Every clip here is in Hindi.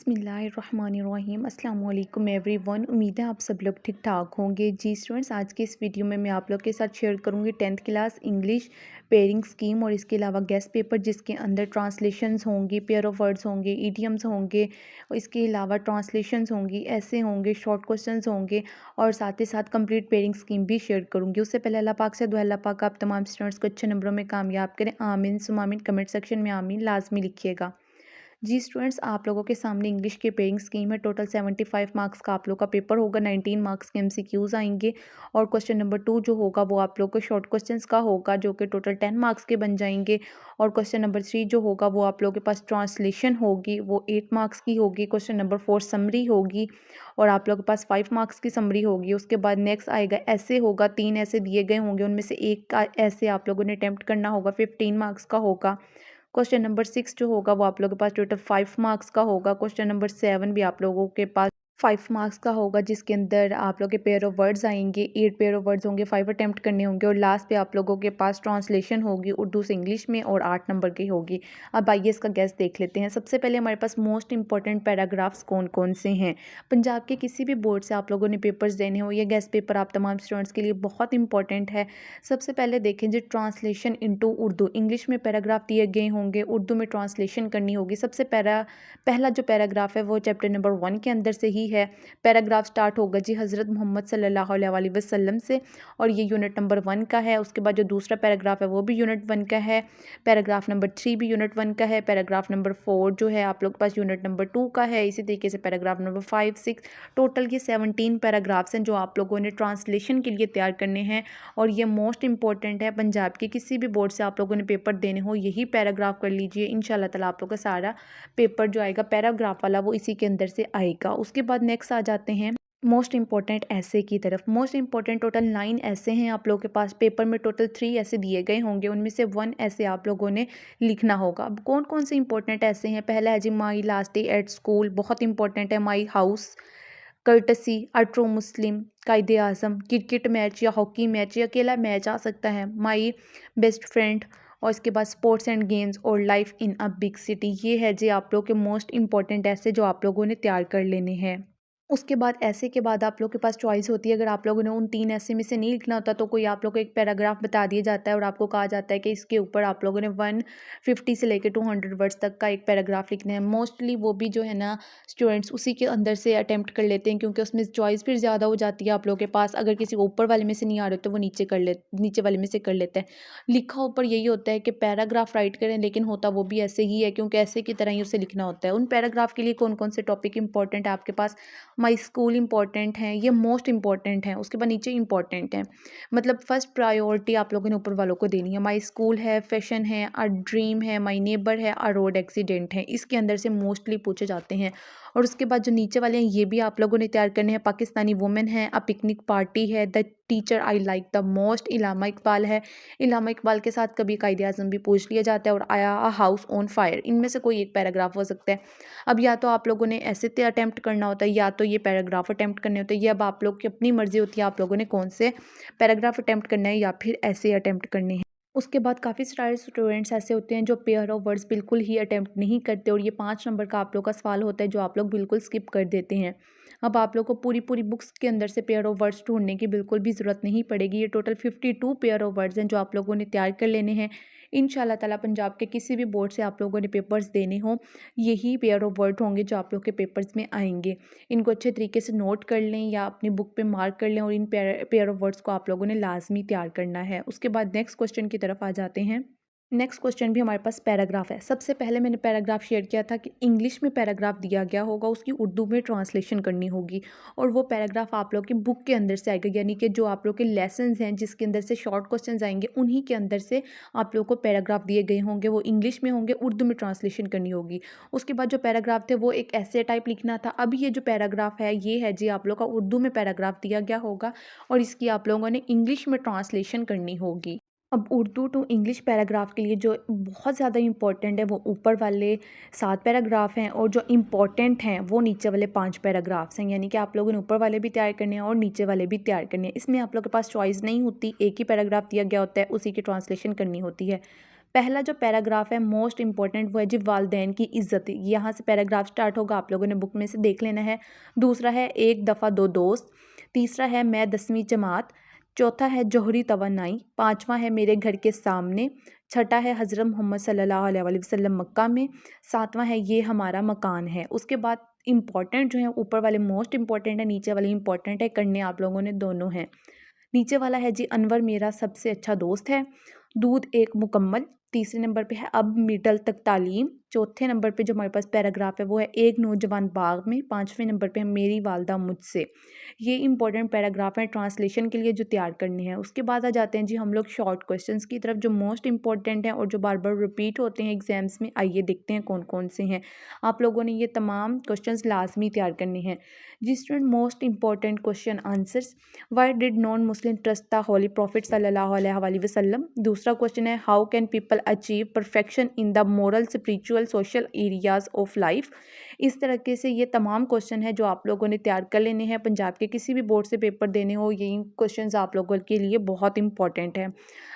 बिस्मिल्लाहिर्रहमानिर्रहीम अस्सलाम वालेकुम एवरीवन। उम्मीद है आप सब लोग ठीक ठाक होंगे। जी स्टूडेंट्स, आज के इस वीडियो में मैं आप लोग के साथ शेयर करूंगी 10th class English pairing scheme और इसके अलावा गेस्ट पेपर जिसके अंदर ट्रांसलेशंस होंगी, पेयर ऑफ वर्ड्स होंगे, ईडियम्स होंगे और इसके अलावा ट्रांसलेशंस होंगी, ऐसे होंगे, शॉर्ट क्वेश्चंस होंगे और साथ ही साथ कंप्लीट पेयरिंग स्कीम भी शेयर करूंगी। उससे पहले अल्लाह पाक से दुआ अल्लाह पाक आप तमाम स्टूडेंट्स को अच्छे नंबरों में कामयाब करें। आमीन सुम आमीन। कमेंट सेक्शन में आमीन लाजमी लिखिएगा। जी स्टूडेंट्स, आप लोगों के सामने इंग्लिश की पेयरिंग स्कीम है। टोटल 75 मार्क्स का आप लोग का पेपर होगा। 19 मार्क्स के एमसीक्यूज आएंगे और क्वेश्चन नंबर 2 जो होगा वो आप लोग को शॉर्ट क्वेश्चंस का होगा जो कि टोटल 10 मार्क्स के बन जाएंगे। और क्वेश्चन नंबर 3 जो होगा वो आप लोगों के पास ट्रांसलेशन होगी, वो 8 मार्क्स की होगी। क्वेश्चन नंबर 4 समरी होगी और आप लोगों के पास 5 मार्क्स की समरी होगी। उसके बाद नेक्स्ट आएगा ऐसे होगा, 3 ऐसे दिए गए होंगे, उनमें से एक का ऐसे आप लोगों ने अटेम्प्ट करना होगा, 15 मार्क्स का होगा। क्वेश्चन नंबर 6 जो होगा वो आप लोगों के पास टोटल 5 मार्क्स का होगा। क्वेश्चन नंबर 7 भी आप लोगों के पास 5 मार्क्स का होगा जिसके अंदर आप लोग के पेयर ऑफ वर्ड्स आएंगे। 8 पेयर ऑफ वर्ड्स होंगे, 5 अटेम्प्ट करने होंगे और लास्ट पे आप लोगों के पास ट्रांसलेशन होगी उर्दू से इंग्लिश में और 8 नंबर की होगी। अब आइए इसका गैस देख लेते हैं। सबसे पहले हमारे पास मोस्ट इंपॉर्टेंट पैराग्राफ्स कौन कौन से हैं। पंजाब के किसी भी बोर्ड से आप लोगों ने पेपर्स देने हो, ये गैस पेपर आप तमाम स्टूडेंट्स के लिए बहुत इंपॉर्टेंट है। सबसे पहले देखें जी, ट्रांसलेशन इनटू उर्दू। इंग्लिश में पैराग्राफ दिए गए होंगे, उर्दू में ट्रांसलेशन करनी होगी। सबसे पहला जो पैराग्राफ है वो चैप्टर नंबर 1 के अंदर से ही है। पैराग्राफ स्टार्ट होगा जी हज़रत मोहम्मद सल्लल्लाहु अलैहि वसल्लम से और ये यूनिट नंबर 1 का है। उसके बाद जो दूसरा पैराग्राफ है वो भी यूनिट 1 का है। पैराग्राफ नंबर 3 भी यूनिट 1 का है। पैराग्राफ नंबर 4 जो है आप लोग के पास यूनिट नंबर 2 का है। इसी तरीके से पैराग्राफ नंबर 5, 6, टोटल ये 17 पैराग्राफ्स हैं जो आप लोगों ने ट्रांसलेशन के लिए तैयार करने हैं और ये मोस्ट इंपॉर्टेंट है। पंजाब के किसी भी बोर्ड से आप लोगों ने पेपर देने हो यही पैराग्राफ कर लीजिए। इंशाल्लाह ताला आप लोग का सारा पेपर जो आएगा पैराग्राफ वाला वो इसी के अंदर से आएगा। उसके बाद नेक्स्ट आ जाते हैं मोस्ट इंपॉर्टेंट ऐसे की तरफ। मोस्ट इंपॉर्टेंट टोटल 9 ऐसे हैं आप लोगों के पास। पेपर में टोटल 3 ऐसे दिए गए होंगे, उनमें से 1 ऐसे आप लोगों ने लिखना होगा। अब कौन कौन से इंपॉर्टेंट ऐसे हैं। पहला है जी my last day at school, बहुत इंपॉर्टेंट है। My house, courtesy, a true Muslim, Quaid-e Azam, cricket match या हॉकी मैच या अकेला मैच आ सकता है। माई बेस्ट फ्रेंड और इसके बाद स्पोर्ट्स एंड गेम्स और life in a big city. ये है जी आप लोग के मोस्ट इंपॉर्टेंट ऐसे जो आप लोगों ने तैयार कर लेने हैं। उसके बाद ऐसे के बाद आप लोग के पास चॉइस होती है। अगर आप लोगों ने उन 3 ऐसे में से नहीं लिखना होता तो कोई आप लोग को एक पैराग्राफ बता दिया जाता है और आपको कहा जाता है कि इसके ऊपर आप लोगों ने 150 से लेकर 200 वर्ड्स तक का एक पैराग्राफ लिखना है। मोस्टली वो भी जो है ना स्टूडेंट्स उसी के अंदर से अटेम्प्ट कर लेते हैं क्योंकि उसमें चॉइस फिर ज़्यादा हो जाती है आप लोगों के पास। अगर किसी को ऊपर वाले में से नहीं आ रहे तो वो नीचे वाले में से कर लेते हैं। लिखा ऊपर यही होता है कि पैराग्राफ राइट करें, लेकिन होता वो भी ऐसे ही है क्योंकि ऐसे की तरह ही उसे लिखना होता है। उन पैराग्राफ के लिए कौन कौन से टॉपिक इंपॉर्टेंट है आपके पास। माई स्कूल इंपॉर्टेंट हैं, ये मोस्ट इंपॉर्टेंट हैं। उसके बाद नीचे इंपॉर्टेंट हैं, मतलब फर्स्ट प्रायोरिटी आप लोगों ने ऊपर वालों को देनी है। माई स्कूल है, फैशन है, अ ड्रीम है, माई नेबर है, अ रोड एक्सीडेंट है। इसके अंदर से मोस्टली पूछे जाते हैं। और उसके बाद जो नीचे वाले हैं ये भी आप लोगों ने तैयार करने हैं। पाकिस्तानी वुमेन है, अ पिकनिक पार्टी है, the teacher I like the most, Allama Iqbal है। इलामा इकबाल के साथ कभी कायदे आज़म भी पूछ लिया जाता है और आया अ हाउस ऑन फायर। इनमें से कोई एक पैराग्राफ हो सकता है। अब या तो आप लोगों ने ऐसे अटेम्प्ट करना होता है या तो ये पैराग्राफ अटेम्प्ट करने होते हैं। ये अब आप लोग की अपनी मर्जी होती है आप लोगों ने कौन से पैराग्राफ अटेम्प्ट करना है या फिर ऐसे अटेम्प्ट करने हैं। उसके बाद काफ़ी सारे स्टूडेंट्स ऐसे होते हैं जो पेयर ऑफ वर्ड्स बिल्कुल ही अटेम्प्ट नहीं करते और ये 5 नंबर का आप लोग का सवाल होता है जो आप लोग बिल्कुल स्किप कर देते हैं। अब आप लोग को पूरी पूरी बुक्स के अंदर से पेयर ऑफ वर्ड्स ढूंढने की बिल्कुल भी ज़रूरत नहीं पड़ेगी। ये टोटल 52 पेयर ऑफ वर्ड्स हैं जो आप लोगों ने तैयार कर लेने हैं। इंशाल्लाह ताला पंजाब के किसी भी बोर्ड से आप लोगों ने पेपर्स देने हो यही पेयर ऑफ वर्ड होंगे जो आप लोग के पेपर्स में आएंगे। इनको अच्छे तरीके से नोट कर लें या अपनी बुक पे मार्क कर लें और इन पेयर ऑफ वर्ड्स को आप लोगों ने लाजमी तैयार करना है। उसके बाद नेक्स्ट क्वेश्चन की तरफ आ जाते हैं। नेक्स्ट क्वेश्चन भी हमारे पास पैराग्राफ है। सबसे पहले मैंने पैराग्राफ शेयर किया था कि इंग्लिश में पैराग्राफ दिया गया होगा, उसकी उर्दू में ट्रांसलेशन करनी होगी और वो पैराग्राफ आप लोग की बुक के अंदर से आएगा, यानी कि जो आप लोग के लेसन्स हैं जिसके अंदर से शॉर्ट क्वेश्चंस आएंगे उन्हीं के अंदर से आप लोग को पैराग्राफ दिए गए होंगे। वो इंग्लिश में होंगे, उर्दू में ट्रांसलेशन करनी होगी। उसके बाद जो पैराग्राफ थे वो एक ऐसे टाइप लिखना था। अब ये जो पैराग्राफ है ये है जी आप लोग का उर्दू में पैराग्राफ दिया गया होगा और इसकी आप लोगों ने इंग्लिश में ट्रांसलेशन करनी होगी। अब उर्दू टू इंग्लिश पैराग्राफ के लिए जो बहुत ज़्यादा इम्पोर्टेंट है वो ऊपर वाले 7 पैराग्राफ हैं और जो इम्पोर्टेंट हैं वो नीचे वाले 5 पैराग्राफ्स हैं, यानी कि आप लोगों ने ऊपर वाले भी तैयार करने हैं और नीचे वाले भी तैयार करने हैं। इसमें आप लोगों के पास चॉइस नहीं होती, एक ही पैराग्राफ दिया गया होता है, उसी की ट्रांसलेशन करनी होती है। पहला जो पैराग्राफ है मोस्ट इंपॉर्टेंट वो है जी वालदैन की इज्जत। यहाँ से पैराग्राफ स्टार्ट होगा, आप लोगों ने बुक में से देख लेना है। दूसरा है एक दफ़ा दो दोस्त। तीसरा है मैं 10वीं जमात। चौथा है जोहरी तवानाई। पांचवा है मेरे घर के सामने। छठा है हज़रत मोहम्मद सल्लल्लाहु अलैहि वसल्लम मक्का में। सातवां है ये हमारा मकान है। उसके बाद इंपॉर्टेंट जो है ऊपर वाले मोस्ट इंपॉर्टेंट है, नीचे वाले इंपॉर्टेंट है, करने आप लोगों ने दोनों हैं। नीचे वाला है जी अनवर मेरा सबसे अच्छा दोस्त है। दूध एक मुकम्मल। तीसरे नंबर पे है अब मिडल तक तालीम। चौथे नंबर पे जो हमारे पास पैराग्राफ है वो है एक नौजवान बाग में। पाँचवें नंबर पे है मेरी वालदा मुझसे। ये इंपॉर्टेंट पैराग्राफ है ट्रांसलेशन के लिए जो तैयार करने हैं। उसके बाद आ जाते हैं जी हम लोग शॉर्ट क्वेश्चंस की तरफ, जो मोस्ट इंपॉर्टेंट हैं और जो बार बार रिपीट होते हैं एग्जाम्स में। आइए देखते हैं कौन कौन से हैं। आप लोगों ने ये तमाम क्वेश्चंस लाजमी तैयार करने हैं। जी student, most important question answers. Why did non Muslim trust the holy prophet सल्लल्लाहु अलैहि वसल्लम। दूसरा क्वेश्चन है how can people achieve perfection in the moral spiritual social areas of life. इस तरीके से ये तमाम क्वेश्चन है जो आप लोगों ने तैयार कर लेने हैं। पंजाब के किसी भी बोर्ड से पेपर देने हो, यही क्वेश्चंस आप लोगों के लिए बहुत इंपॉर्टेंट है।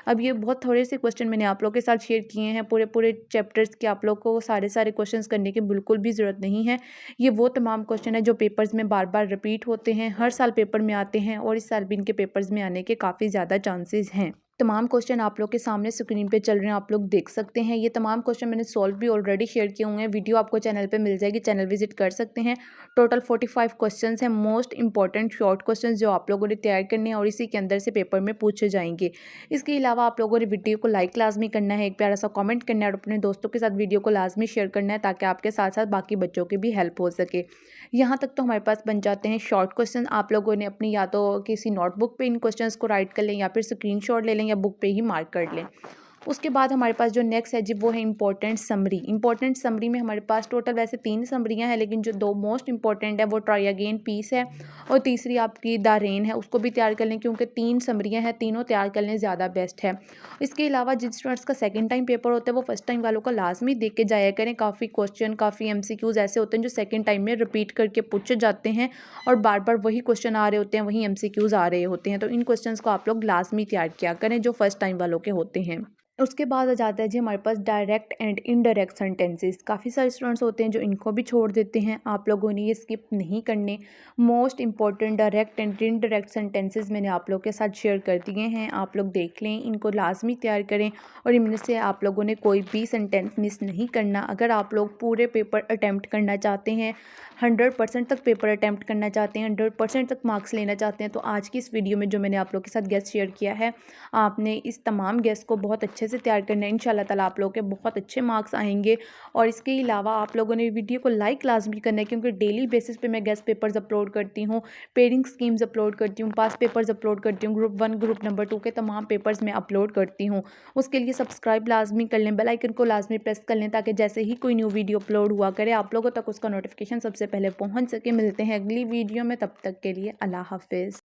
अब ये बहुत थोड़े से क्वेश्चन मैंने आप लोगों के साथ शेयर किए हैं। पूरे पूरे चैप्टर्स के आप लोग को सारे क्वेश्चंस करने की बिल्कुल भी ज़रूरत नहीं है। ये वो तमाम क्वेश्चन है जो पेपर्स में बार बार रिपीट होते हैं, हर साल पेपर में आते हैं और इस साल भी इनके पेपर्स में आने के काफ़ी ज़्यादा चांसेस हैं। तमाम क्वेश्चन आप लोग के सामने स्क्रीन पे चल रहे हैं, आप लोग देख सकते हैं। ये तमाम क्वेश्चन मैंने सॉल्व भी ऑलरेडी शेयर किए हुए हैं। वीडियो आपको चैनल पे मिल जाएगी, चैनल विजिट कर सकते हैं। टोटल 45 क्वेश्चंस हैं, मोस्ट इंपॉर्टेंट शॉर्ट क्वेश्चंस जो आप लोगों ने तैयार करने हैं और इसी के अंदर से पेपर में पूछे जाएंगे। इसके अलावा आप लोगों ने वीडियो को लाइक लाजमी करना है, एक प्यारा सा कॉमेंट करना है और अपने दोस्तों के साथ वीडियो को लाजमी शेयर करना है ताकि आपके साथ साथ बाकी बच्चों की भी हेल्प हो सके। यहाँ तक तो हमारे पास बन जाते हैं शॉर्ट क्वेश्चन। आप लोगों ने अपनी या तो किसी नोटबुक पे इन क्वेश्चंस को राइट कर लें या फिर स्क्रीनशॉट ले लें या बुक पे ही मार्क कर लें। उसके बाद हमारे पास जो नेक्स्ट है जी वो है इंपॉर्टेंट समरी। इंपॉर्टेंट समरी में हमारे पास टोटल वैसे 3 समरियाँ हैं, लेकिन जो 2 मोस्ट इंपॉर्टेंट है वो ट्राई अगेन पीस है और तीसरी आपकी द रेन है। उसको भी तैयार कर लें क्योंकि 3 समरियाँ हैं, तीनों तैयार कर लें ज़्यादा बेस्ट है। इसके अलावा जिन स्टूडेंट्स का सेकंड टाइम पेपर होता है वो फर्स्ट टाइम वालों का लाजमी देख के जाया करें। काफ़ी क्वेश्चन, काफ़ी एमसीक्यूज़ ऐसे होते हैं जो सेकंड टाइम में रिपीट करके पूछे जाते हैं और बार बार वही क्वेश्चन आ रहे होते हैं, वही एमसीक्यूज़ आ रहे होते हैं। तो इन क्वेश्चंस को आप लोग लाजमी तैयार किया करें जो फर्स्ट टाइम वालों के होते हैं। उसके बाद आ जाता है जी हमारे पास डायरेक्ट एंड इनडायरेक्ट सेंटेंसेस। काफ़ी सारे स्टूडेंट्स होते हैं जो इनको भी छोड़ देते हैं, आप लोगों ने ये स्किप नहीं करने। Most important direct and indirect sentences मैंने आप लोग के साथ शेयर कर दिए हैं, आप लोग देख लें, इनको लाजमी तैयार करें और इनमें से आप लोगों ने कोई भी सेंटेंस मिस नहीं करना। अगर आप लोग पूरे पेपर अटैम्प्ट करना चाहते हैं, 100% तक पेपर अटैम्प्ट करना चाहते हैं, 100% तक मार्क्स लेना चाहते हैं, तो आज की इस वीडियो में जो मैंने आप लोग के साथ गेस्ट शेयर किया है, आपने इस तमाम गेस्ट को बहुत अच्छे से तैयार करना है। इंशाल्लाह ताला आप लोगों के बहुत अच्छे मार्क्स आएंगे। और इसके अलावा आप लोगों ने वीडियो को लाइक लाजमी करना है क्योंकि डेली बेसिस पे मैं गेस्ट पेपर्स अपलोड करती हूँ, पेयरिंग स्कीम्स अपलोड करती हूँ, पास पेपर्स अपलोड करती हूँ, ग्रुप 1 ग्रुप नंबर 2 के तमाम पेपर्स मैं अपलोड करती हूँ। उसके लिए सब्सक्राइब लाजमी कर लें, बेल आइकन को लाजमी प्रेस कर लें ताकि जैसे ही कोई न्यू वीडियो अपलोड हुआ करे आप लोगों तक उसका नोटिफिकेशन सबसे पहले पहुँच सके। मिलते हैं अगली वीडियो में, तब तक के लिए अल्लाह हाफिज़।